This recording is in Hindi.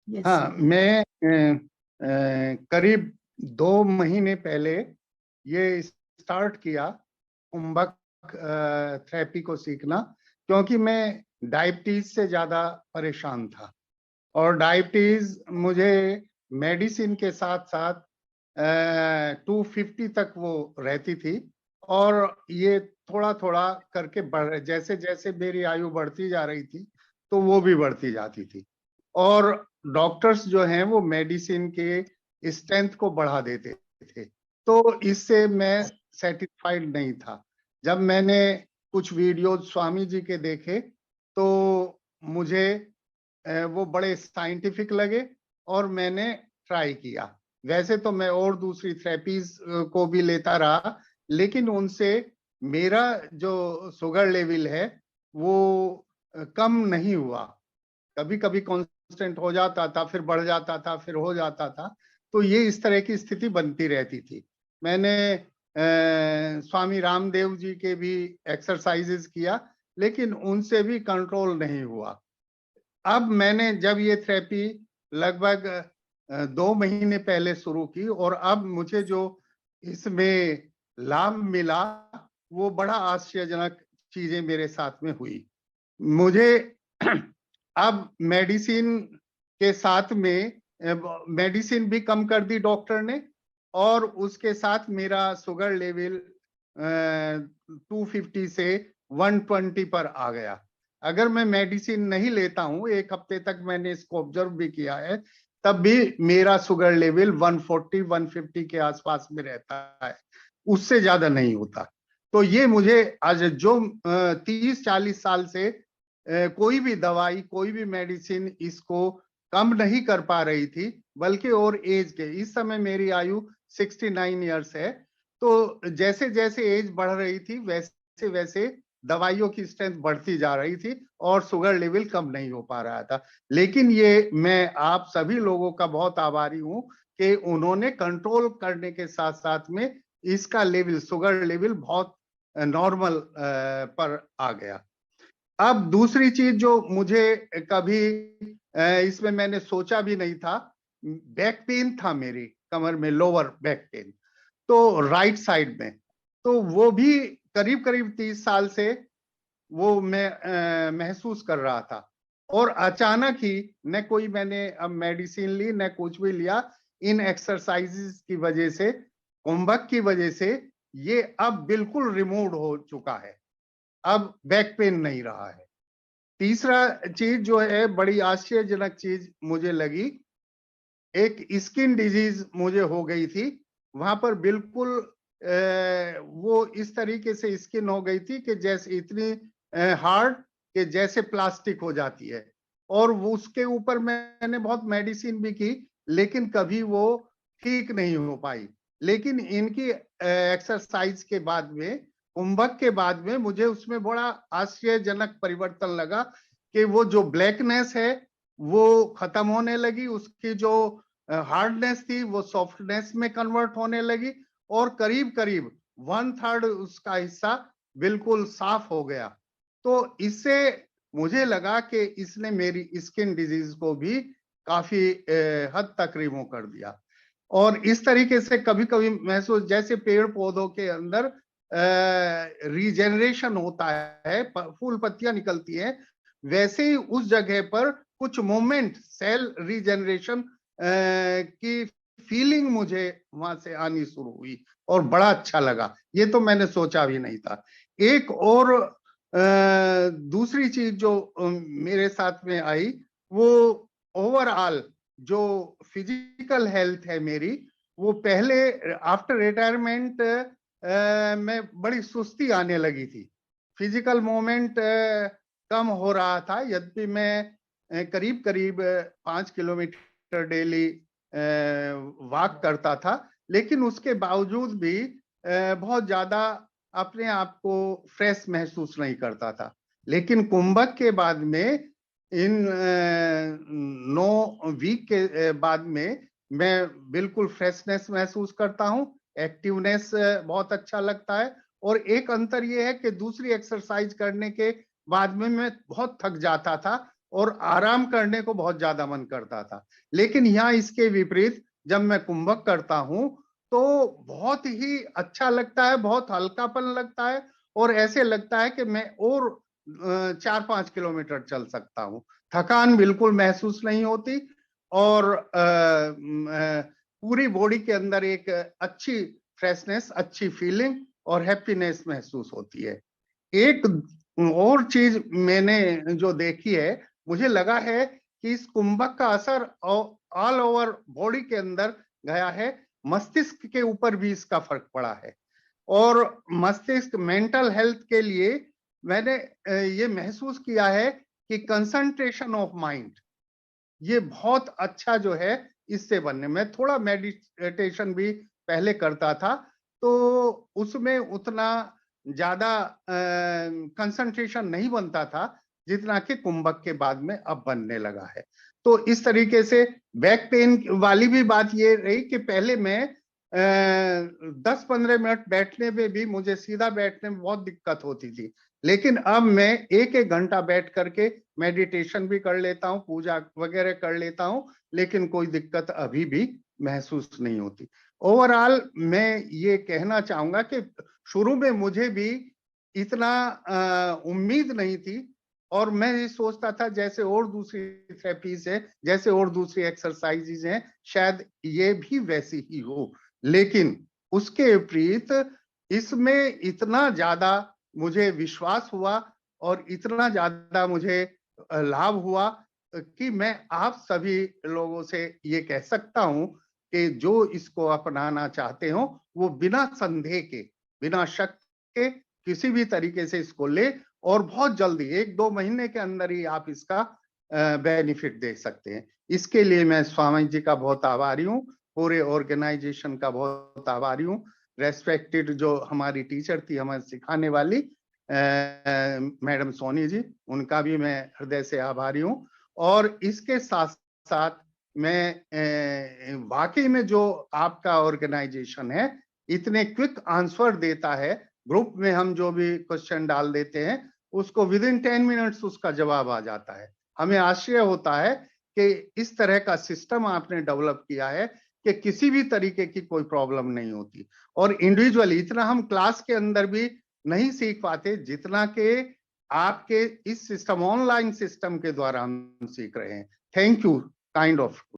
यस। हाँ, मैं करीब 2 महीने पहले ये स्टार्ट किया कुंभक थेरेपी को सीखना, क्योंकि मैं डायबिटीज से ज्यादा परेशान था। और डायबिटीज मुझे मेडिसिन के साथ साथ 250 तक वो रहती थी। और ये थोड़ा थोड़ा करके बढ़, जैसे जैसे मेरी आयु बढ़ती जा रही थी तो वो भी बढ़ती जाती थी। और डॉक्टर्स जो हैं वो मेडिसिन के स्ट्रेंथ को बढ़ा देते थे, तो इससे मैं सेटिस्फाइड नहीं था। जब मैंने कुछ वीडियोज स्वामी जी के देखे तो मुझे वो बड़े साइंटिफिक लगे और मैंने ट्राई किया। वैसे तो मैं और दूसरी थेरेपीज को भी लेता रहा, लेकिन उनसे मेरा जो शुगर लेवल है वो कम नहीं हुआ। कभी कभी कांस्टेंट हो जाता था, फिर बढ़ जाता था, फिर हो जाता था। तो ये इस तरह की स्थिति बनती रहती थी। मैंने स्वामी रामदेव जी के भी एक्सरसाइजेस किया, लेकिन उनसे भी कंट्रोल नहीं हुआ। अब मैंने जब ये थेरेपी लगभग 2 महीने पहले शुरू की, और अब मुझे जो इसमें लाभ मिला वो बड़ा आश्चर्यजनक चीजें मेरे साथ में हुई। मुझे अब मेडिसिन के साथ में मेडिसिन भी कम कर दी डॉक्टर ने, और उसके साथ मेरा शुगर लेवल 250 से 120 पर आ गया। अगर मैं मेडिसिन नहीं लेता हूं, 1 हफ्ते तक मैंने इसको ऑब्जर्व भी किया है, तब भी मेरा शुगर लेवल 140 150 के आसपास में रहता है, उससे ज्यादा नहीं होता। तो ये मुझे आज जो 30-40 साल से कोई भी दवाई, कोई भी मेडिसिन इसको कम नहीं कर पा रही थी, बल्कि और एज के, इस समय मेरी आयु 69 ईयर्स है। तो जैसे जैसे एज बढ़ रही थी वैसे वैसे दवाइयों की स्ट्रेंथ बढ़ती जा रही थी और शुगर लेवल कम नहीं हो पा रहा था। लेकिन ये मैं आप सभी लोगों का बहुत आभारी हूं कि उन्होंने कंट्रोल करने के साथ साथ में इसका लेवल, शुगर लेवल बहुत नॉर्मल पर आ गया। अब दूसरी चीज जो मुझे कभी इसमें मैंने सोचा भी नहीं था, बैक पेन था मेरी कमर में, लोअर बैक पेन, तो राइट साइड में। तो वो भी करीब करीब 30 साल से वो मैं महसूस कर रहा था। और अचानक ही न कोई मैंने अब मेडिसिन ली न कुछ भी लिया, इन एक्सरसाइजेस की वजह से, कुंभक की वजह से ये अब बिल्कुल रिमूव हो चुका है। अब बैक पेन नहीं रहा है। तीसरा चीज जो है, बड़ी आश्चर्यजनक चीज मुझे लगी, एक स्किन डिजीज मुझे हो गई थी। वहां पर बिल्कुल वो इस तरीके से स्किन हो गई थी कि जैसे इतनी हार्ड कि जैसे प्लास्टिक हो जाती है। और वो उसके ऊपर मैंने बहुत मेडिसिन भी की, लेकिन कभी वो ठीक नहीं हो पाई। लेकिन इनकी एक्सरसाइज के बाद में, कुंभक के बाद में, मुझे उसमें बड़ा आश्चर्यजनक परिवर्तन लगा कि वो जो ब्लैकनेस है वो खत्म होने लगी, उसकी जो हार्डनेस थी वो सॉफ्टनेस में कन्वर्ट होने लगी, और करीब करीब 1/3 उसका हिस्सा बिल्कुल साफ हो गया। तो इससे मुझे लगा कि इसने मेरी स्किन डिजीज को भी काफी हद तक रिमूव कर दिया। और इस तरीके से कभी कभी महसूस, जैसे पेड़ पौधों के अंदर रीजेनरेशन होता है, फूल पत्तियां निकलती हैं, वैसे ही उस जगह पर कुछ मोमेंट, सेल रीजेनरेशन की फीलिंग मुझे वहां से आनी शुरू हुई, और बड़ा अच्छा लगा। ये तो मैंने सोचा भी नहीं था। एक और दूसरी चीज जो मेरे साथ में आई, वो ओवरऑल जो फिजिकल हेल्थ है मेरी, वो पहले आफ्टर रिटायरमेंट में बड़ी सुस्ती आने लगी थी। फिजिकल मूवमेंट कम हो रहा था, यद्यपि मैं करीब करीब 5 किलोमीटर डेली वॉक करता था, लेकिन उसके बावजूद भी बहुत ज्यादा अपने आप को फ्रेश महसूस नहीं करता था। लेकिन कुंभक के बाद में, इन 9 वीक के बाद में, मैं बिल्कुल फ्रेशनेस महसूस करता हूँ, एक्टिवनेस बहुत अच्छा लगता है। और एक अंतर ये है कि दूसरी एक्सरसाइज करने के बाद में मैं बहुत थक जाता था, और आराम करने को बहुत ज्यादा मन करता था। लेकिन यहाँ इसके विपरीत जब मैं कुंभक करता हूँ तो बहुत ही अच्छा लगता है, बहुत हल्कापन लगता है और ऐसे लगता है कि मैं और 4-5 किलोमीटर चल सकता हूँ। थकान बिल्कुल महसूस नहीं होती और पूरी बॉडी के अंदर एक अच्छी फ्रेशनेस, अच्छी फीलिंग और हैप्पीनेस महसूस होती है। एक और चीज मैंने जो देखी है, मुझे लगा है कि इस कुंभक का असर ऑल ओवर बॉडी के अंदर गया है, मस्तिष्क के ऊपर भी इसका फर्क पड़ा है। और मस्तिष्क मेंटल हेल्थ के लिए मैंने ये महसूस किया है कि कंसंट्रेशन ऑफ माइंड ये बहुत अच्छा जो है इससे बनने में। थोड़ा मेडिटेशन भी पहले करता था तो उसमें उतना ज्यादा कंसंट्रेशन नहीं बनता था जितना कि कुंभक के बाद में अब बनने लगा है। तो इस तरीके से बैक पेन वाली भी बात ये रही कि पहले मैं 10-15 मिनट बैठने में भी मुझे सीधा बैठने में बहुत दिक्कत होती थी, लेकिन अब मैं 1-1 घंटा बैठ करके मेडिटेशन भी कर लेता हूँ, पूजा वगैरह कर लेता हूँ, लेकिन कोई दिक्कत अभी भी महसूस नहीं होती। ओवरऑल मैं ये कहना चाहूंगा कि शुरू में मुझे भी इतना उम्मीद नहीं थी और मैं ये सोचता था जैसे और दूसरी थेरेपीज है, जैसे और दूसरी एक्सरसाइजेज हैं, शायद ये भी वैसी ही हो। लेकिन उसके विपरीत इसमें इतना ज्यादा मुझे विश्वास हुआ और इतना ज्यादा मुझे लाभ हुआ कि मैं आप सभी लोगों से ये कह सकता हूं कि जो इसको अपनाना चाहते हो वो बिना संदेह के, बिना शक के किसी भी तरीके से इसको ले और बहुत जल्दी 1-2 महीने के अंदर ही आप इसका बेनिफिट देख सकते हैं। इसके लिए मैं स्वामी जी का बहुत आभारी हूँ, पूरे ऑर्गेनाइजेशन का बहुत आभारी हूँ। रेस्पेक्टेड जो हमारी टीचर थी हमें सिखाने वाली मैडम सोनी जी, उनका भी मैं हृदय से आभारी हूँ। और इसके साथ साथ मैं वाकई में जो आपका ऑर्गेनाइजेशन है इतने क्विक आंसर देता है, ग्रुप में हम जो भी क्वेश्चन डाल देते हैं उसको विद इन 10 मिनट्स उसका जवाब आ जाता है। हमें आश्चर्य होता है कि इस तरह का सिस्टम आपने डेवलप किया है कि किसी भी तरीके की कोई प्रॉब्लम नहीं होती। और इंडिविजुअली इतना हम क्लास के अंदर भी नहीं सीख पाते जितना कि आपके इस सिस्टम, ऑनलाइन सिस्टम के द्वारा हम सीख रहे हैं। Thank you kind of